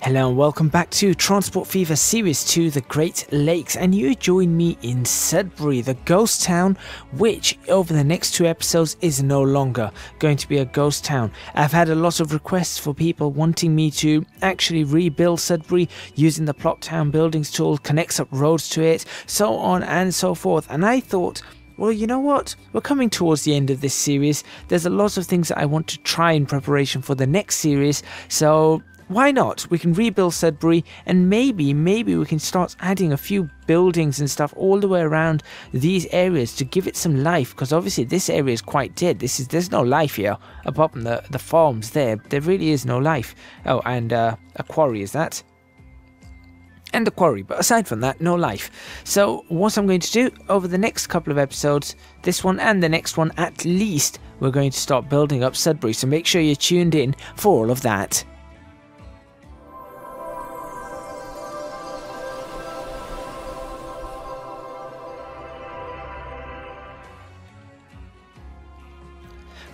Hello and welcome back to Transport Fever Series 2, the Great Lakes, and you join me in Sudbury, the ghost town, which over the next 2 episodes is no longer going to be a ghost town. I've had a lot of requests for people wanting me to actually rebuild Sudbury using the Plot Town Buildings tool, connects up roads to it, so on and so forth, and I thought, well, you know what? We're coming towards the end of this series. There's a lot of things that I want to try in preparation for the next series, so why not? We can rebuild Sudbury, and maybe we can start adding a few buildings and stuff all the way around these areas to give it some life, because obviously this area is quite dead. There's no life here apart from the farms there. There really is no life. Oh, and a quarry is that. And the quarry, but aside from that, no life. So what I'm going to do over the next couple of episodes, this one and the next one at least, we're going to start building up Sudbury, so make sure you're tuned in for all of that.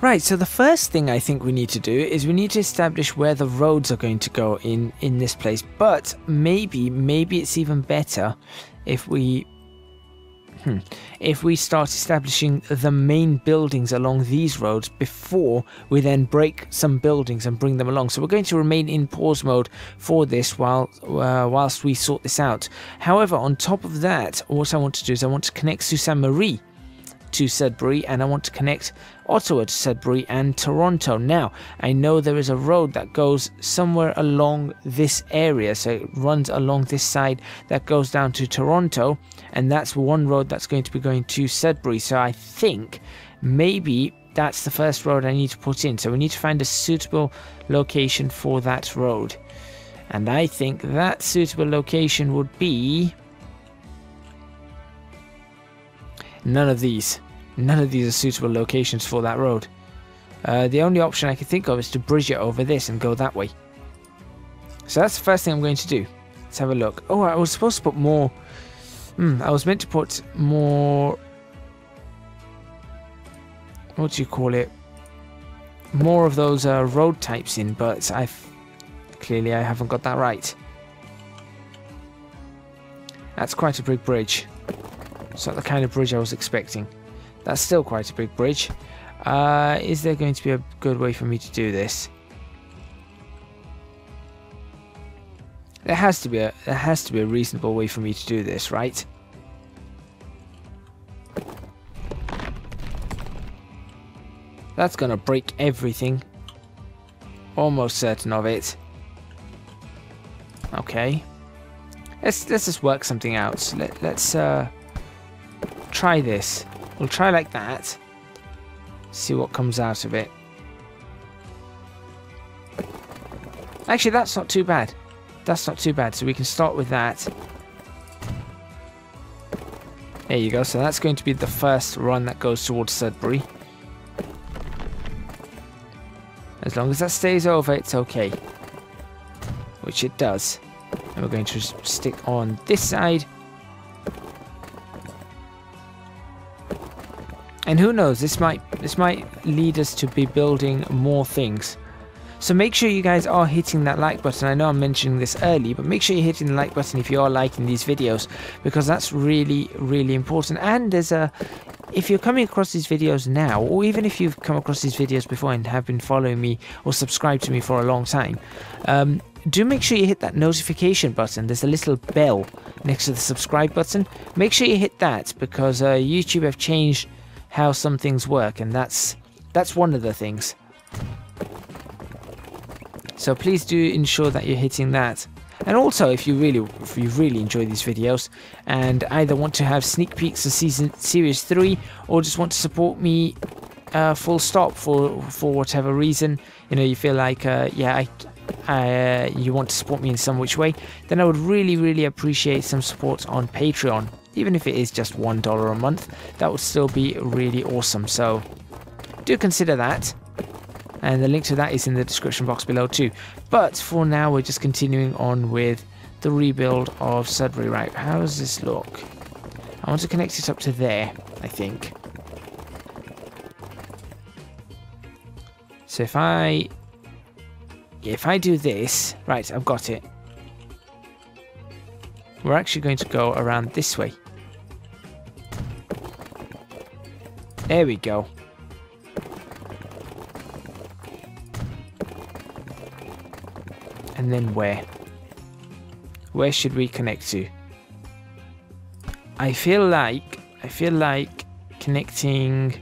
Right, so the first thing I think we need to do is we need to establish where the roads are going to go in this place. But maybe it's even better if we start establishing the main buildings along these roads before we then break some buildings and bring them along. So we're going to remain in pause mode for this whilst we sort this out. However, on top of that, what I want to do is I want to connect Sault Ste. Marie to Sudbury, and I want to connect Ottawa to Sudbury and Toronto. Now, I know there is a road that goes somewhere along this area, so it runs along this side that goes down to Toronto, and that's one road that's going to be going to Sudbury. So I think maybe that's the first road I need to put in. So we need to find a suitable location for that road, and I think that suitable location would be none of these are suitable locations for that road. The only option I can think of is to bridge it over this and go that way. So that's the first thing I'm going to do. Let's have a look. Oh, I was supposed to put more. I was meant to put more. What do you call it? More of those road types in, but clearly I haven't got that right. That's quite a big bridge. It's not the kind of bridge I was expecting. That's still quite a big bridge. Is there going to be a good way for me to do this? There has to be a reasonable way for me to do this, right? That's gonna break everything. Almost certain of it. Okay. Let's just work something out. Let's try this. We'll try like that. See what comes out of it. Actually, that's not too bad. That's not too bad. So we can start with that. There you go. So that's going to be the first run that goes towards Sudbury. As long as that stays over, it's okay. Which it does. And we're going to stick on this side. And who knows, this might lead us to be building more things. So make sure you guys are hitting that like button. I know I'm mentioning this early, but make sure you're hitting the like button if you are liking these videos, because that's really, really important. And if you're coming across these videos now, or even if you've come across these videos before and have been following me or subscribed to me for a long time, do make sure you hit that notification button. There's a little bell next to the subscribe button. Make sure you hit that, because YouTube have changed how some things work, and that's one of the things. So please do ensure that you're hitting that. And also, if you really enjoy these videos and either want to have sneak peeks of series 3, or just want to support me full stop for whatever reason, you know, you feel like you want to support me in some which way, then I would really appreciate some support on Patreon. Even if it is just $1 a month, that would still be really awesome. So do consider that. And the link to that is in the description box below too. But for now, we're just continuing on with the rebuild of Sudbury. Right, how does this look? I want to connect it up to there, I think. So if I if I do this... Right, I've got it. We're actually going to go around this way. There we go. And then where? Where should we connect to? I feel like connecting...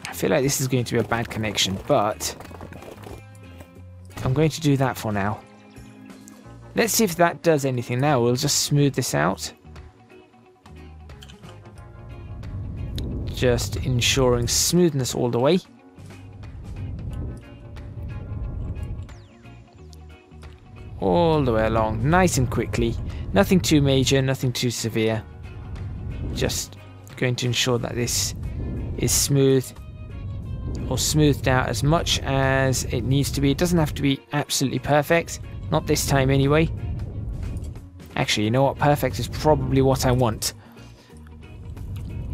I feel like this is going to be a bad connection, but I'm going to do that for now. Let's see if that does anything now. We'll just smooth this out. Just ensuring smoothness all the way. All the way along, nice and quickly. Nothing too major, nothing too severe. Just going to ensure that this is smooth, or smoothed out as much as it needs to be. It doesn't have to be absolutely perfect. Not this time anyway. Actually, you know what? Perfect is probably what I want.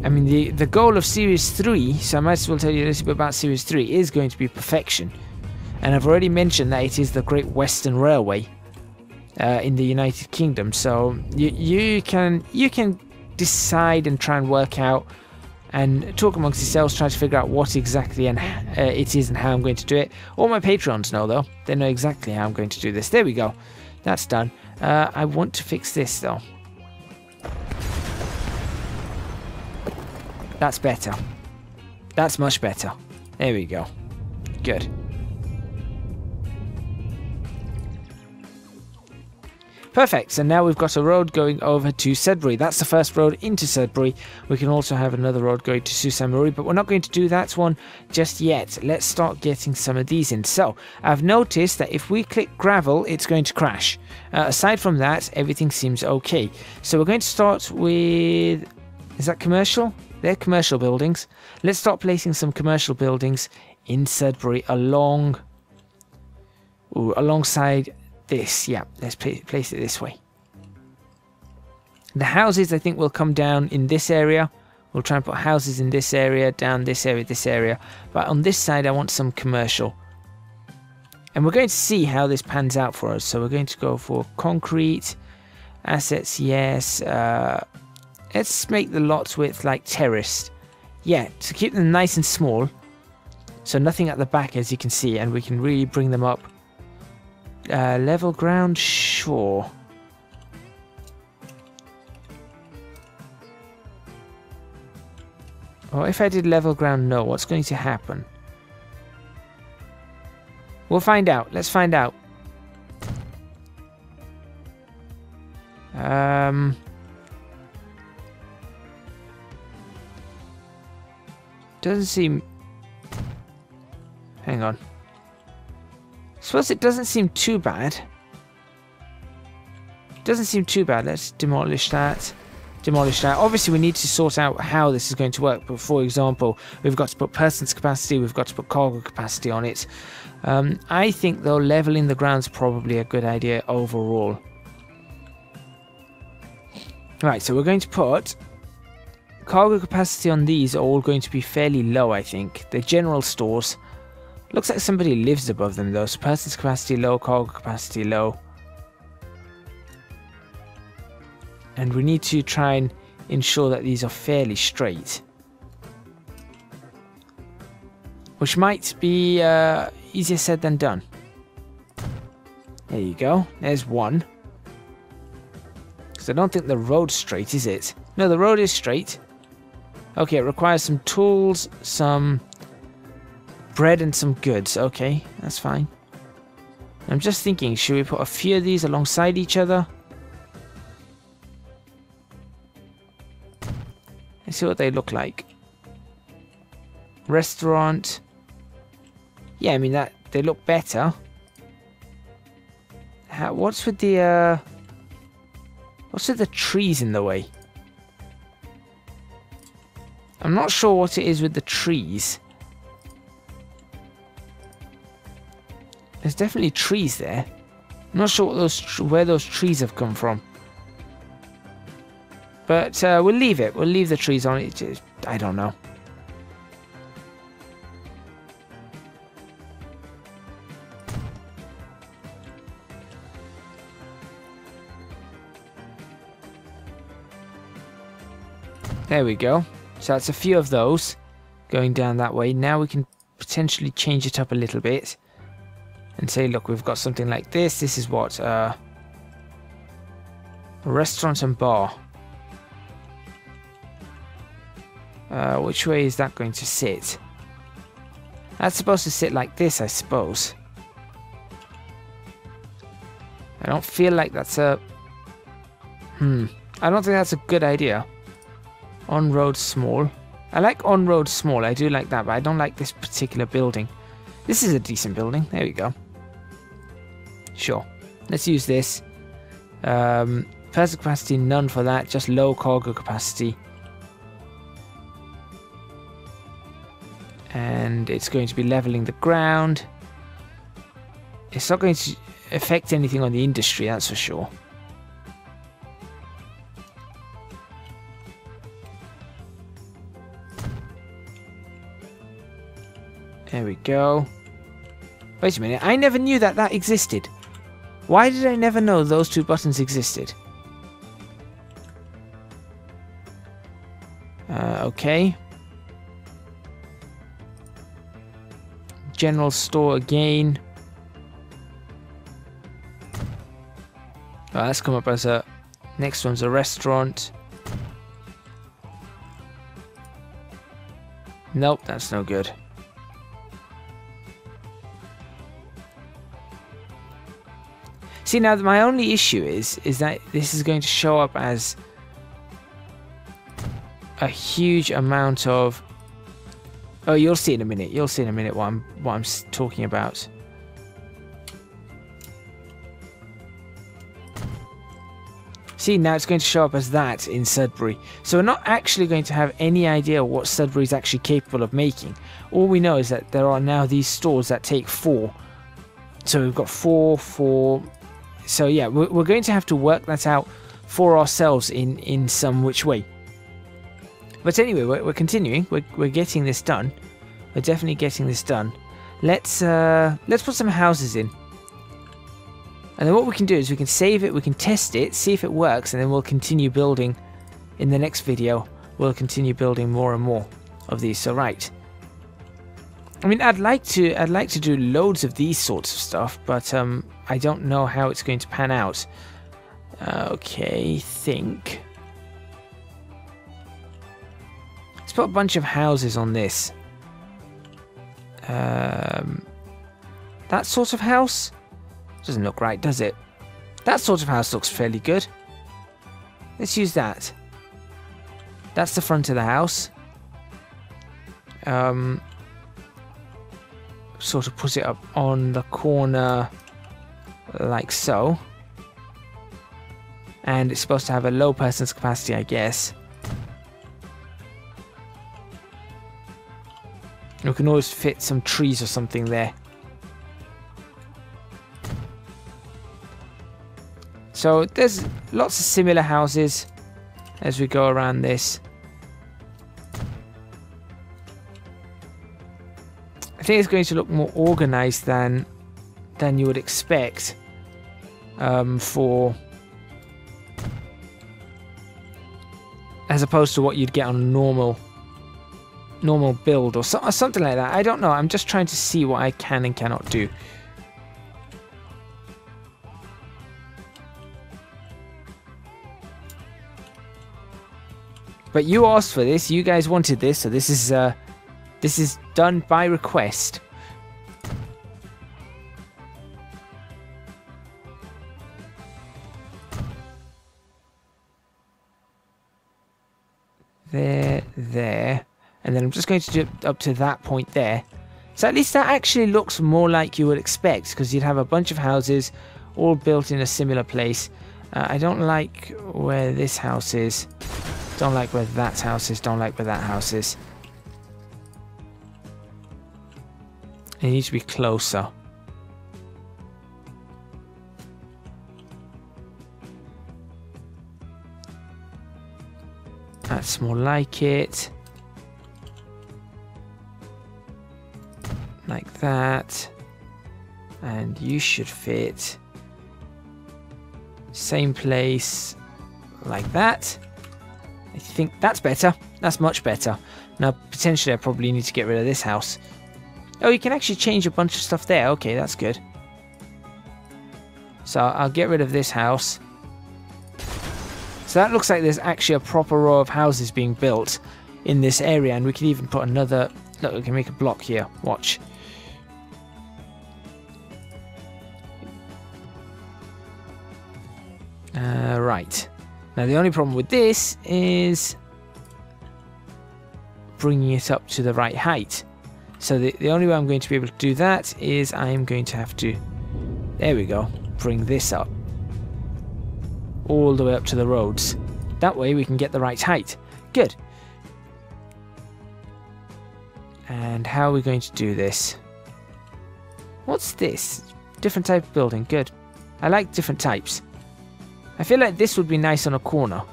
I mean, the goal of Series 3, so I might as well tell you a little bit about Series 3, is going to be perfection. And I've already mentioned that it is the Great Western Railway in the United Kingdom. So you can decide and try and work out and talk amongst yourselves, try to figure out what exactly it is and how I'm going to do it. All my Patreons know, though. They know exactly how I'm going to do this. There we go. That's done. I want to fix this, though. That's better. That's much better. There we go. Good. Perfect, so now we've got a road going over to Sudbury. That's the first road into Sudbury. We can also have another road going to Sudbury, but we're not going to do that one just yet. Let's start getting some of these in. So, I've noticed that if we click gravel, it's going to crash. Aside from that, everything seems okay. So we're going to start with... Is that commercial? They're commercial buildings. Let's start placing some commercial buildings in Sudbury alongside this. Yeah, let's place it this way. The houses, I think, will come down in this area. We'll try and put houses in this area, down this area, this area. But on this side, I want some commercial. And we're going to see how this pans out for us. So we're going to go for concrete, assets, yes. Let's make the lots width like terraced. Yeah, to keep them nice and small. So nothing at the back, as you can see, and we can really bring them up. Level ground, sure. Or if I did level ground, no, what's going to happen? We'll find out. Let's find out. Doesn't seem... Hang on. Suppose it doesn't seem too bad. Doesn't seem too bad. Let's demolish that. Demolish that. Obviously, we need to sort out how this is going to work. But for example, we've got to put persons capacity. We've got to put cargo capacity on it. I think, though, leveling the ground's probably a good idea overall. Right, so we're going to put... Cargo capacity on these are all going to be fairly low, I think. The general stores... Looks like somebody lives above them, though. So persons capacity low, cargo capacity low. And we need to try and ensure that these are fairly straight. Which might be easier said than done. There you go. There's one. Because I don't think the road's straight, is it? No, the road is straight. Okay, it requires some tools, some... bread and some goods. Okay, that's fine. I'm just thinking, should we put a few of these alongside each other? Let's see what they look like. Restaurant. Yeah, I mean that they look better. What's with the trees in the way? I'm not sure what it is with the trees. There's definitely trees there. I'm not sure what where those trees have come from. But we'll leave it. We'll leave the trees on it. I don't know. There we go. So that's a few of those going down that way. Now we can potentially change it up a little bit and say, look, we've got something like this. This is what? A restaurant and bar. Which way is that going to sit? That's supposed to sit like this, I suppose. I don't feel like that's a... I don't think that's a good idea. On-road small. I like on-road small. I do like that, but I don't like this particular building. This is a decent building. There we go. Sure. Let's use this. Person capacity, none for that. Just low cargo capacity. And it's going to be leveling the ground. It's not going to affect anything on the industry, that's for sure. There we go. Wait a minute, I never knew that that existed. Why did I never know those two buttons existed? Okay. General store again. Oh, that's come up as a... Next one's a restaurant. Nope, that's no good. See, now my only issue is that this is going to show up as a huge amount of... Oh, you'll see in a minute. You'll see in a minute what I'm talking about. See, now it's going to show up as that in Sudbury. So we're not actually going to have any idea what Sudbury is actually capable of making. All we know is that there are now these stores that take 4. So we've got 4, 4. So yeah, we're going to have to work that out for ourselves in some which way. But anyway, we're continuing. We're getting this done. We're definitely getting this done. Let's put some houses in. And then what we can do is we can save it, we can test it, see if it works, and then we'll continue building. In the next video, we'll continue building more and more of these. So right. I mean, I'd like to do loads of these sorts of stuff, but I don't know how it's going to pan out. Okay, think. Let's put a bunch of houses on this. That sort of house doesn't look right, does it? That sort of house looks fairly good. Let's use that. That's the front of the house. Sort of put it up on the corner like so. And it's supposed to have a low person's capacity, I guess. We can always fit some trees or something there. So there's lots of similar houses as we go around this. I think it's going to look more organized than you would expect as opposed to what you'd get on a normal build or something like that. I don't know. I'm just trying to see what I can and cannot do. But you asked for this. You guys wanted this, so this is done by request. There. And then I'm just going to do it up to that point there. So at least that actually looks more like you would expect, because you'd have a bunch of houses all built in a similar place. I don't like where this house is. Don't like where that house is. Don't like where that house is. It needs to be closer. That's more like it. Like that. And you should fit. Same place. Like that. I think that's better. That's much better. Now, potentially, I probably need to get rid of this house. Oh, you can actually change a bunch of stuff there. Okay, that's good. So I'll get rid of this house. So that looks like there's actually a proper row of houses being built in this area. And we can even put another... Look, we can make a block here. Watch. Right. Now, the only problem with this is bringing it up to the right height. So the only way I'm going to be able to do that is I'm going to have to... There we go. Bring this up. All the way up to the roads. That way we can get the right height. Good. And how are we going to do this? What's this? Different type of building. Good. I like different types. I feel like this would be nice on a corner.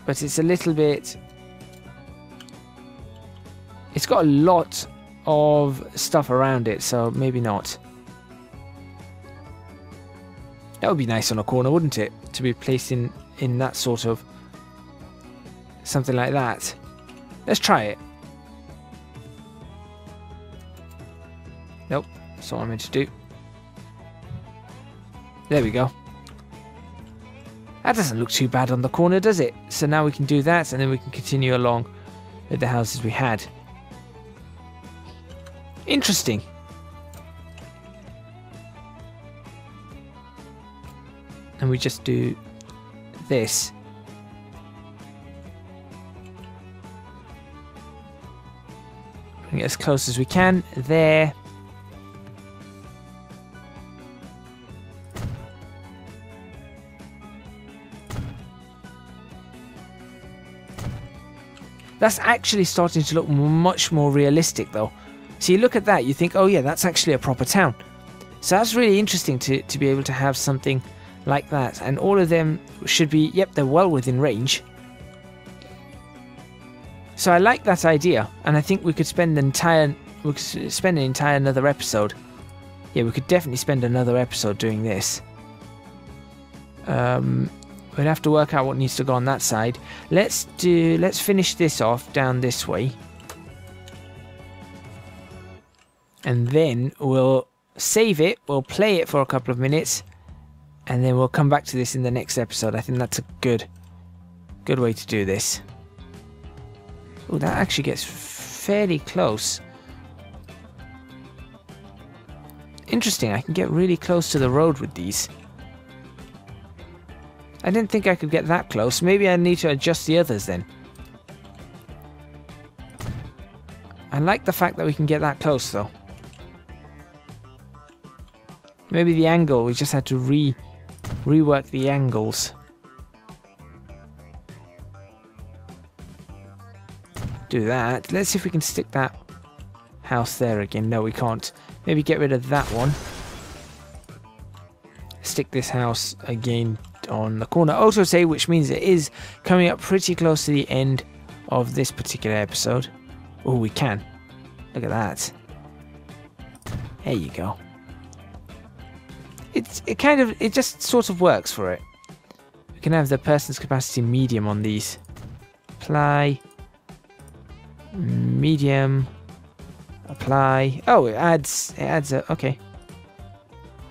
But it's a little bit... It's got a lot of stuff around it, so maybe not. That would be nice on a corner, wouldn't it? To be placed in that sort of... Something like that. Let's try it. Nope, that's what I meant to do. There we go. That doesn't look too bad on the corner, does it? So now we can do that, and then we can continue along with the houses we had. Interesting. And we just do this. Bring it as close as we can. There. That's actually starting to look much more realistic though. So you look at that, you think, oh yeah, that's actually a proper town. So that's really interesting to be able to have something like that. And all of them should be, yep, they're well within range. So I like that idea. And I think we could spend an entire another episode. Yeah, we could definitely spend another episode doing this. We'd have to work out what needs to go on that side. Let's finish this off down this way. And then we'll save it, we'll play it for a couple of minutes, and then we'll come back to this in the next episode. I think that's a good way to do this. Oh, that actually gets fairly close. Interesting, I can get really close to the road with these. I didn't think I could get that close. Maybe I need to adjust the others then. I like the fact that we can get that close though. Maybe the angle, we just had to rework the angles. Do that. Let's see if we can stick that house there again. No, we can't. Maybe get rid of that one. Stick this house again on the corner. Also say, which means it is coming up pretty close to the end of this particular episode. Oh, we can. Look at that. There you go. It just sort of works for it. We can have the person's capacity medium on these. Apply. Medium. Apply. Oh, it adds a... Okay.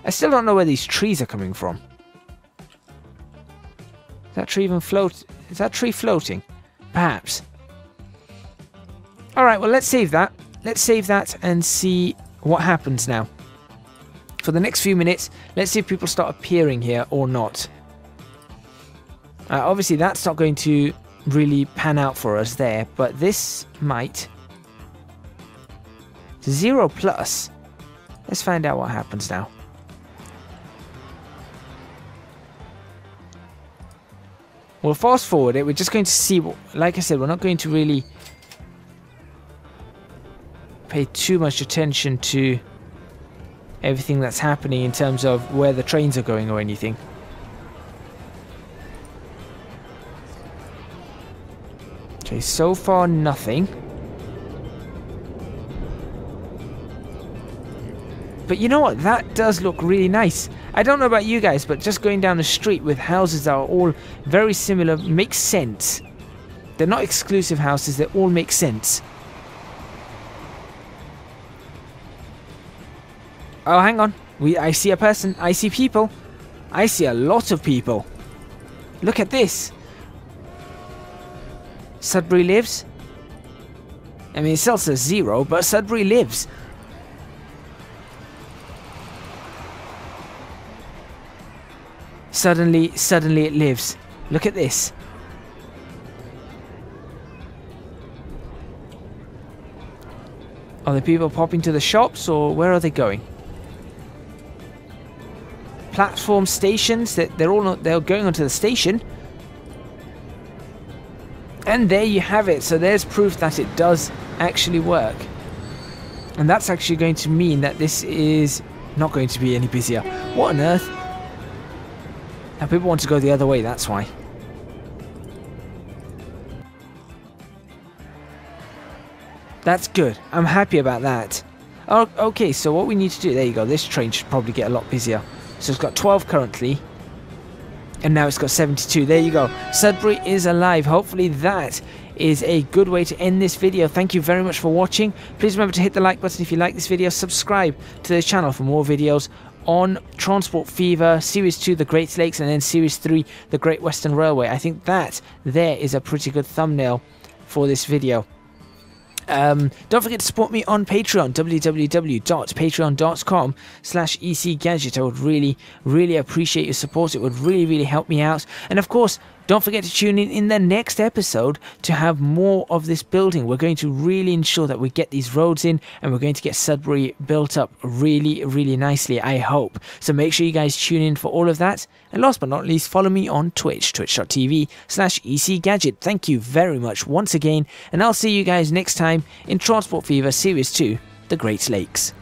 I still don't know where these trees are coming from. Is that tree even float? Is that tree floating? Perhaps. Alright, well, let's save that. Let's save that and see what happens now. For the next few minutes, let's see if people start appearing here or not. Obviously, that's not going to really pan out for us there, but this might. 0+. Let's find out what happens now. We'll fast forward it. We're just going to see, like I said, we're not going to really pay too much attention to everything that's happening in terms of where the trains are going or anything. Okay, so far nothing. But you know what? That does look really nice. I don't know about you guys, but just going down the street with houses that are all very similar makes sense. They're not exclusive houses, they all make sense. Oh, hang on. I see a person. I see people. I see a lot of people. Look at this. Sudbury lives. I mean, it still says 0, but Sudbury lives. Suddenly it lives. Look at this. Are the people popping to the shops, or where are they going? Platform stations. They're going onto the station. And there you have it. So there's proof that it does actually work. And that's actually going to mean that this is not going to be any busier. What on earth? Now people want to go the other way, that's why. That's good. I'm happy about that. Oh, okay, so what we need to do... There you go. This train should probably get a lot busier. So it's got 12 currently. And now it's got 72. There you go. Sudbury is alive. Hopefully that is a good way to end this video. Thank you very much for watching. Please remember to hit the like button if you like this video. Subscribe to the channel for more videos on Transport Fever, Series 2, The Great Lakes, and then Series 3, The Great Western Railway. I think that there is a pretty good thumbnail for this video. Don't forget to support me on Patreon, www.patreon.com/ECGadget. I would really appreciate your support. It would really help me out. And of course, don't forget to tune in the next episode to have more of this building. We're going to really ensure that we get these roads in, and we're going to get Sudbury built up really nicely, I hope. So make sure you guys tune in for all of that. And last but not least, follow me on Twitch, twitch.tv/ECGadget. Thank you very much once again, and I'll see you guys next time in Transport Fever Series 2, The Great Lakes.